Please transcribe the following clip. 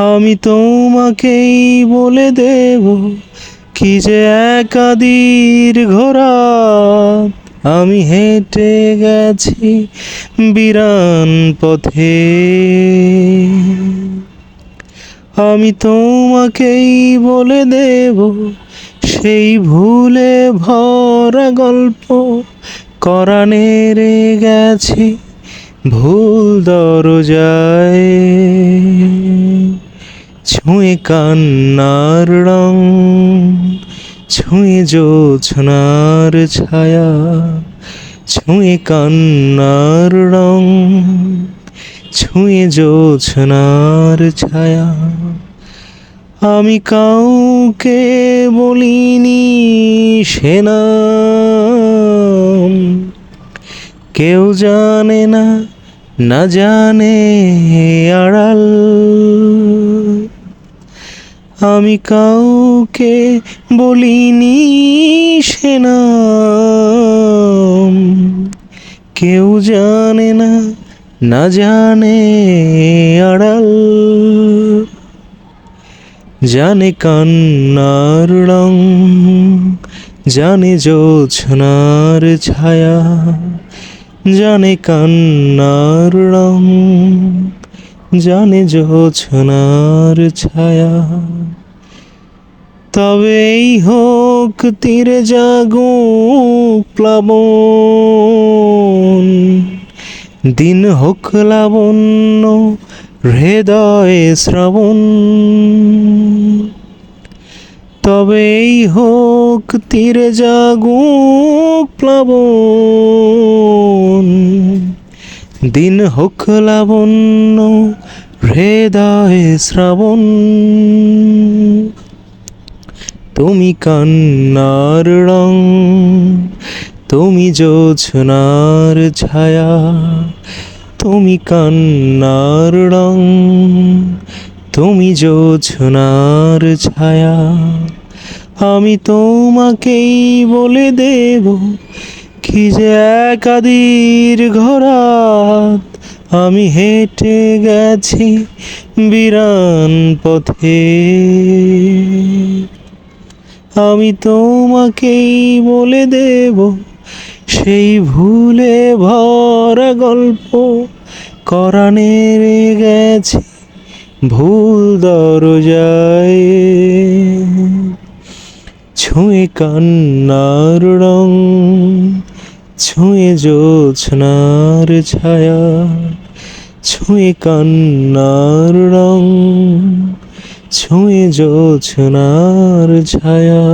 আমি তোমাকেই বলে দেব কি যে একাদির ঘোরাত আমি হেঁটে গেছি বিরান পথে। আমি তোমাকেই বলে দেব সেই ভুলে ভরা গল্প করানে গেছি ভুল দরজায়। ছুঁয়ে কান্নার রং, ছুঁয়ে জোছনার ছায়া, ছুঁয়ে কান্নার রং, ছুঁয়ে জোছনার ছায়া। আমি কাউকে বলিনি সে নাম, কেউ জানে না, না জানে আড়াল। আমি কাউকে বলিনি সে নাম, কেউ জানে না, না জানে আড়াল। জানে কান্নার রং, জানে জোছনার ছায়া, জানে কান্নার রং, জানে জোছনার ছায়া। তবেই হোক তীরে জাগুক প্লাবন, দিন হোক লাবণ্য হৃদয়ে শ্রাবণ। তবেই হোক তীরে জাগুক প্লাবন, দিন হোক লাবণ্য হৃদয়ে শ্রাবণ। তুমি কান্নার রং, তুমি জোছনার ছায়া, তুমি কান্নার রং, তুমি জোছনার ছায়া। আমি তোমাকেই বলে দেব কি যে একাদির ঘোরাত আমি হেঁটে গেছি বিরান পথে। আমি তোমাকেই বলে দেব সেই ভুলে ভরা গল্প করানে গেছি ভুল দরজায়। ছুঁয়ে কান্নার রং, ছুঁয়ে জোছনার ছায়া, ছুঁয়ে কান্নার রং, ছুঁয়ে জোছনার ছায়া।